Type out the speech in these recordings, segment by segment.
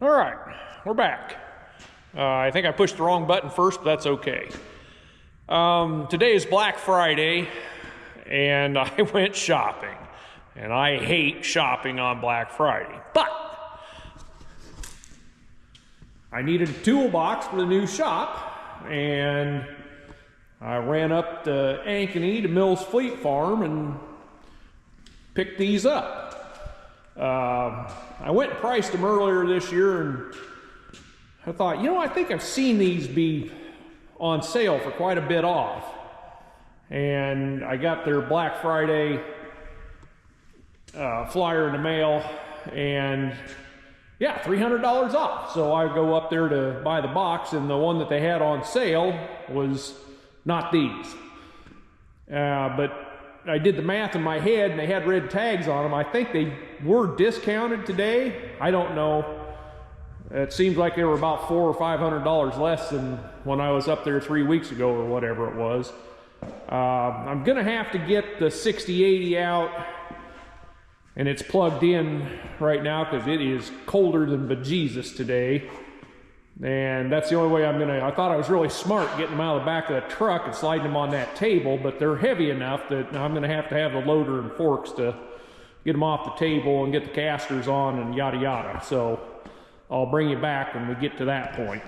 All right, we're back. I think I pushed the wrong button first, but that's okay. Today is Black Friday, and I went shopping. And I hate shopping on Black Friday, but I needed a toolbox for the new shop, and I ran up to Ankeny to Mills Fleet Farm and picked these up. I went and priced them earlier this year, and I thought, I think I've seen these be on sale for quite a bit off. And I got their Black Friday flyer in the mail, and yeah, $300 off. So I go up there to buy the box, and the one that they had on sale was not these. But I did the math in my head, and they had red tags on them. I think they were discounted today. I don't know. It seems like they were about $400 or $500 less than when I was up there 3 weeks ago or whatever it was. I'm gonna have to get the 6080 out, and it's plugged in right now because it is colder than bejesus today. And that's the only way I thought I was really smart getting them out of the back of the truck and sliding them on that table, but they're heavy enough that I'm gonna have to have the loader and forks to get them off the table and get the casters on and yada yada. So I'll bring you back when we get to that point.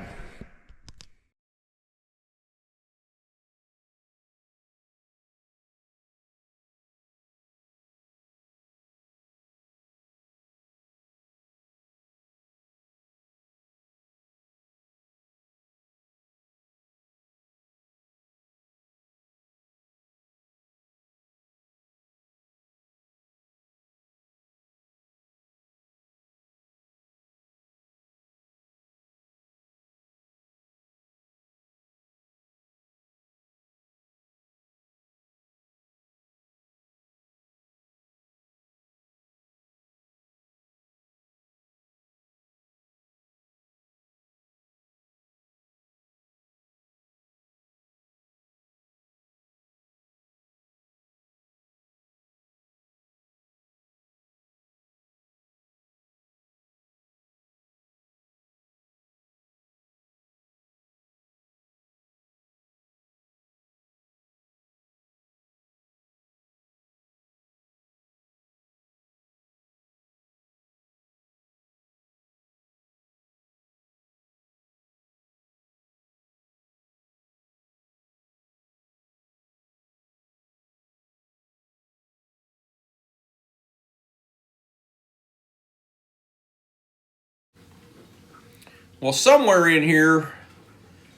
Well, somewhere in here,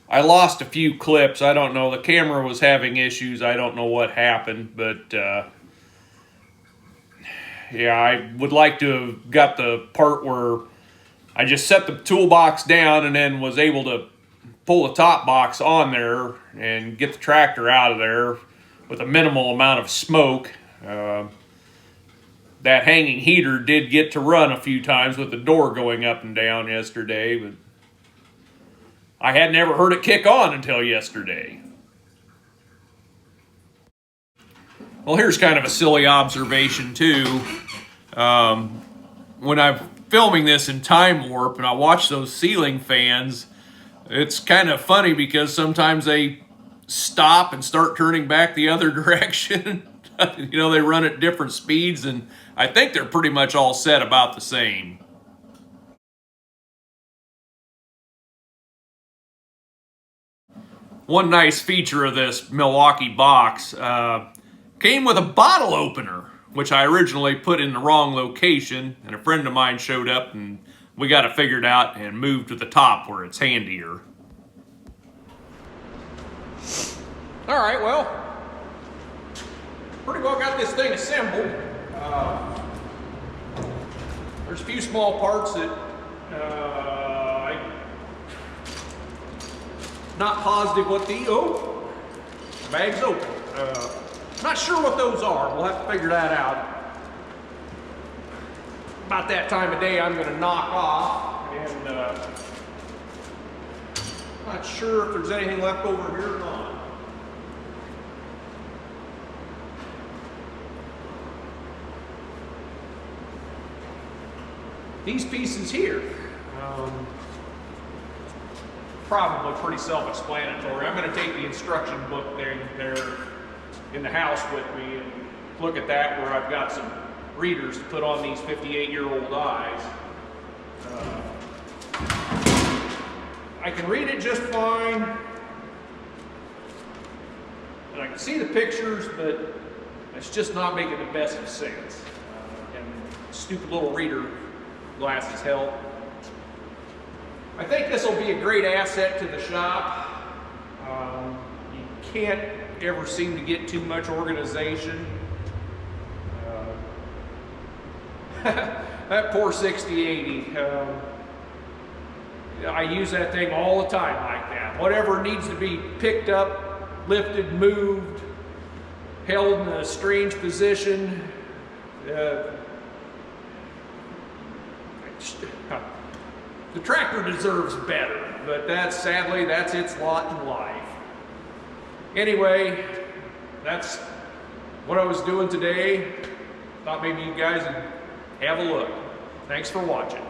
I lost a few clips. I don't know. The camera was having issues. I don't know what happened, but yeah, I would like to have got the part where I just set the toolbox down and then was able to pull the top box on there and get the tractor out of there with a minimal amount of smoke. That hanging heater did get to run a few times with the door going up and down yesterday, but I had never heard it kick on until yesterday. Well, here's kind of a silly observation too. When I'm filming this in time warp and I watch those ceiling fans, it's kind of funny because sometimes they stop and start turning back the other direction. They run at different speeds, and I think they're pretty much all set about the same. One nice feature of this Milwaukee box came with a bottle opener, which I originally put in the wrong location, and a friend of mine showed up and we got it figured out and moved to the top where it's handier. All right, well, pretty well got this thing assembled. There's a few small parts that I'm not positive what the bag's open. Not sure what those are. We'll have to figure that out. About that time of day, I'm going to knock off, and not sure if there's anything left over here or not. These pieces here, Probably pretty self-explanatory. I'm going to take the instruction book there in the house with me and look at that, where I've got some readers to put on these 58-year-old eyes. I can read it just fine, and I can see the pictures, but it's just not making the best of sense. And stupid little reader glasses help. I think this will be a great asset to the shop. You can't ever seem to get too much organization. That poor 6080. I use that thing all the time like that. Whatever needs to be picked up, lifted, moved, held in a strange position. The tractor deserves better, but sadly, that's its lot in life. Anyway, that's what I was doing today. Thought maybe you guys would have a look. Thanks for watching.